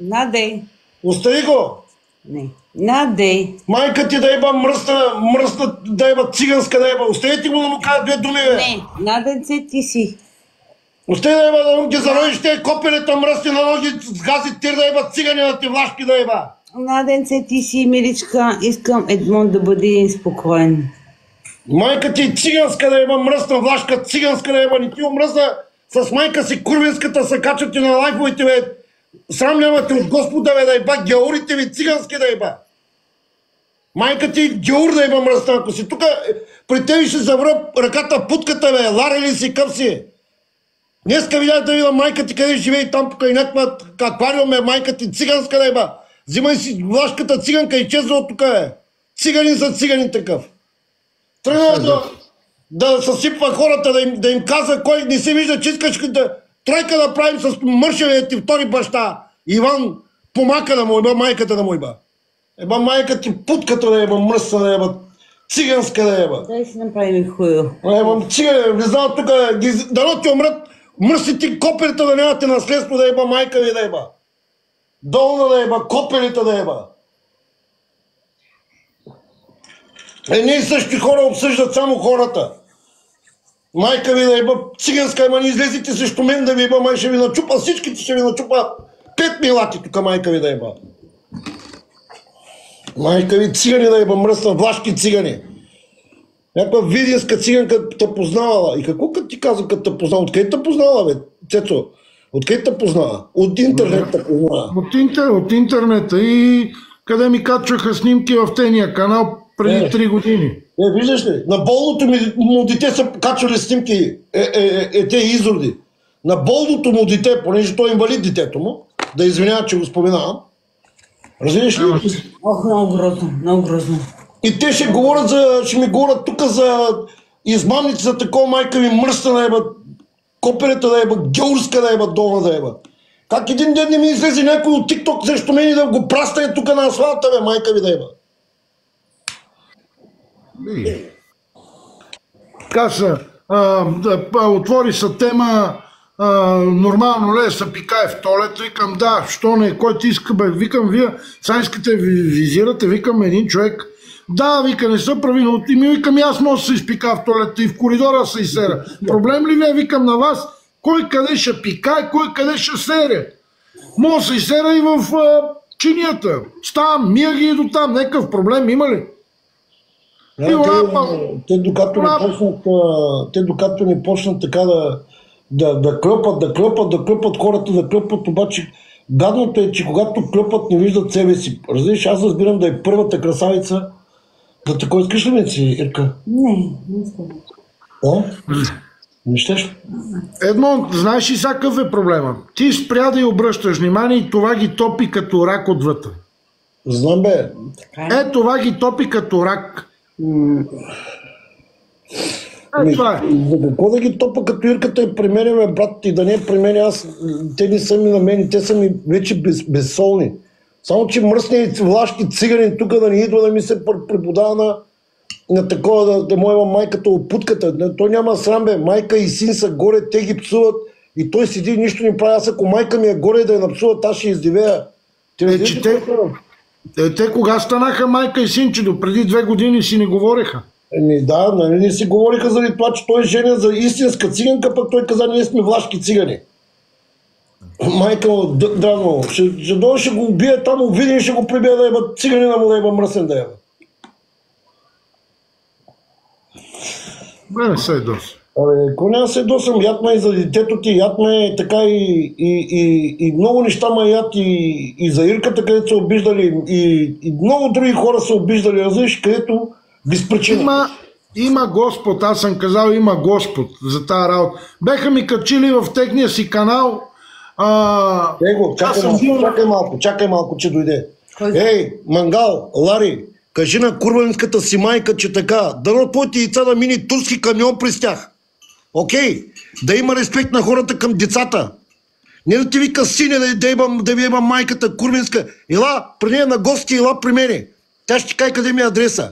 Надей. Остави го! Не. Надей. Майка ти да еба мръсна, да еба циганска, да еба. Оставете го да му кажа две думи, бе. Не. Наденце ти си. Остави да еба да ги заровиш те копелета мръсни на ноги, с гази тир да еба цигани на ти влашки да еба. Наденце ти си, миличка. Искам Едмон да бъде спокоен. Майка ти циганска да еба, мръсна влашка, циганска да еба. Ни ти омръсна с майка си курвинската са качвате на лайфовете, бе. Срам нямате от Господа, бе, да еба. Георите ви цигански да еба. Майка ти геур да еба мръсна. Ако си тук, при тебе ще завра ръката в путката, бе. Ларе ли си, къв си? Днеска видях да видя майка ти къде живее там покрай някаква аквариум, е майка ти циганска да еба. Взимай си влашката циганка и чезва от тук, е. Циганин за циганин такъв. Тръгна да съсипва хората, да им казва кой не се вижда, че искаш да тройка да правим с мършевия ти втори баща. Иван помака да му еба, майката да му еба. Еба майка ти путката да еба, мръсна да еба, циганска да еба. Дай си направим хубаво. Еба цигане, влизам тук, дано ти умрат, мръсите копелите да нямате наследство да еба, майка ви да еба. Долна да еба, копелите да еба. Едни и същи хора обсъждат само хората. Майка ви да еба циганска, ама не излезете срещу мен да ви еба, май ще ви начупа, всичките ще ви начупа 5 милати тук майка ви да еба. Майка ви цигани да еба, мръсна, влашки цигани. Някаква видинска циганка те познавала. И какво като ти казвам като те познава? Откъде те познала, бе, Цецо? Откъде те познава? От интернет те познава. От интернета и къде ми качваха снимки в тения канал преди 3 години. Виждаш ли? На болното му дете са качвали снимки, те изроди. На болното му дете, понеже той е инвалид детето му, да извинява, че го споменавам. Разбираш ли? Ох, много грозно, много грозно. И те ще ми говорят тук за измамници, за такова майка ми мръсна да еба, копелета да еба, георска да еба, долна да еба. Как един ден не ми излезе някой от TikTok срещу мен и да го прастане тук на асфалта, бе, майка ви да еба. Каса, отвори се тема, нормално ли се пикае в туалет, викам да, що не, кой ти иска, бе, викам вие, сега искате визирате, викам един човек, да, вика, не са прави, но ти ми викам, аз мога да се изпика в туалета и в коридора се изсера. Проблем ли ви е, викам на вас, кой къде ще пикае, кой къде ще сере. Мога да се изсера и в чинията, ставам, мия ги и до там, някакъв проблем има ли? Те докато не почнат така да клъпат хората, да клъпат, обаче гадното е, че когато клъпат не виждат себе си. Разбираш, аз разбирам да е първата красавица. Да такова искаш ли ме си, Ирка? Не искам. Не щеш? Едно, знаеш ли сега какъв е проблема? Ти спря да й обръщаш внимание и това ги топи като рак отвътре. Знам, бе. Това ги топи като рак. Това е. За какво да ги топа, като Ирката е при мен, бе, брат, и да не е при мен, те не са ми на мен, те са ми вече безсолни. Само, че мръсни влашки цигани тук да не идва да ми се преподава на такова, да му ева майката от путката. Той няма срам, бе. Майка и син са горе, те ги псуват и той седи и нищо не прави. Аз ако майка ми е горе да я напсуват, аз ще издивея. Те кога станаха майка и син, че до преди 2 години си не говореха? Да, нали си говориха заради това, че той е женен за истинска циганка, пък той каза, ние сме влашки цигани. Майка му, драго, ще го убие там, увидим, ще го прибие да еба циганина му, да еба мръсен да еба. Не се ядосам. Ако няма се ядосам, яд ме и за детето ти, яд ме така и много неща ме яд и за Ирката, където са обиждали, и много други хора са обиждали, разбираш, където без причина. Има Господ, аз съм казал, има Господ за тази работа. Беха ми качили в техния си канал. Чакай малко, че дойде. Ей, Мангал, Лари, кажи на курванската си майка, че така, дано твоите яйца да мини турски камион през тях. Окей, да има респект на хората към децата. Не да ти вика сине да ви еба майката курвинска. Ела при нея на гости, ела при мене. Тя ще ти каже къде ми е адреса.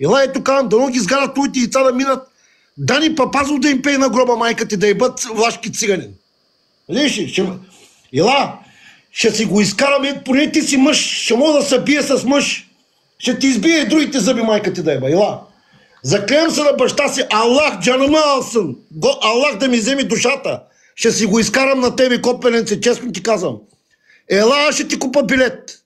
Ела ето казвам, дано ги сгарат твоите яйца да минат. Дани Папазов да им пее на гроба майка ти, да ебат влашки циганин. Видиш ли? Ела, Ще си го изкараме, поне ти си мъж, ще мога да се бие с мъж. Ще ти избие и другите зъби, майка ти да еба. Ела. Заклевам се на баща си, Аллах, джанама алсън. Аллах да ми вземе душата. Ще си го изкарам на тебе, Копеленце, честно ти казвам. Ела, ще ти купа билет.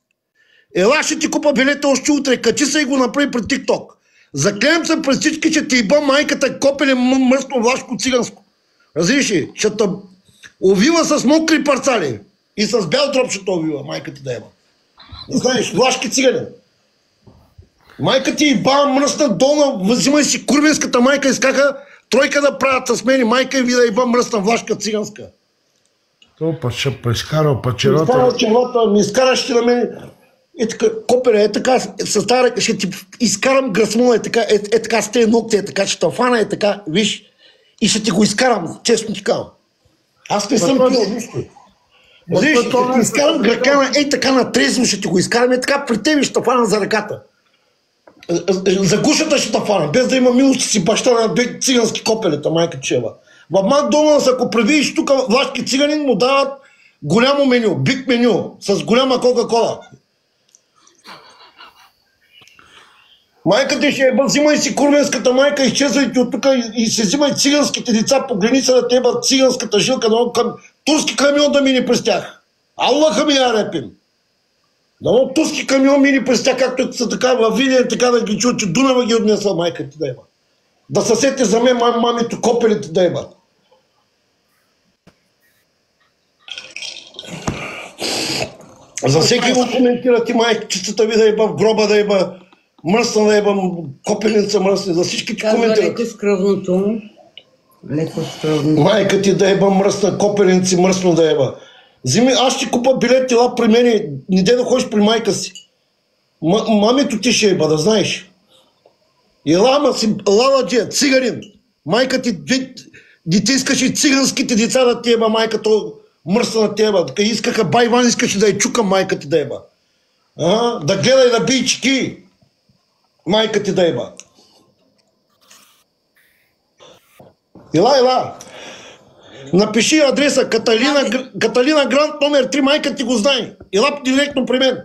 Ела, ще ти купа билет още утре. Качи се и го направи пред TikTok. Заклевам се през всички, че ти иба майката Копелен мръсно влашко циганско. Разбираш ли? Ще те увива с мокри парцали. И с бял дроб ще те увива, майка ти да еба. Знаеш, влашки циганин. Майка ти иба мръсна долна, взимай си курвинската майка, изкаха тройка да правят с мен, майка и ви да иба мръсна влашка циганска. То ще изкарал пачерата. Изкарал червата, ми изкараш ти на мен. Е така, Копеле, е така, с тази ръка ще ти изкарам гръсмона, е така с тези ногти, е така, ще те фана, е така, виж, и ще ти го изкарам, честно ти казвам. Аз не съм пил нищо. Виж, ще ти изкарам гръкана, е така на трезво, ще ти го изкарам, е така при тебе ще те фана за ръката. За гушата ще те фана, без да има милост, си баща на две цигански копелета, майка чева. В Макдоналдс, ако превидиш тук влашки циганин, му дават голямо меню, биг меню, с голяма Кока-кола. Майка ти ще еба, взимай си курвенската майка, изчезвайте от тук и се взимай циганските деца, погледни се да те еба циганската жилка, турски камион да мине през тях. Аллаха ми я репим. Дано турски камион мини през тях, както са така във Виден, така да ги чуят, че Дунава ги отнесла майка ти да еба. Да съсете за мен мамито Копелите да еба. За всеки го коментира ти майчицата ви да еба, в гроба да еба, мръсна да еба, Копелинца мръсна, за всички ти коментират. Леко с кръвното му. Леко с кръвното. Майка ти да еба мръсна, Копелинци мръсно да еба. Взими, аз ще купа билет тела при мене, не де да ходиш при майка си. Мамито ти ще еба, да знаеш. Ела си лаладжия, цигарин. Майка ти, дете искаше циганските деца да ти еба, майката мръсна на теба. Искаха Байван, искаше да я чука майка ти да еба. Да гледа и да бий чеки. Майка ти да еба. Ела. Напиши адреса Каталина Грант номер 3, майка ти го знае. Ела директно при мен.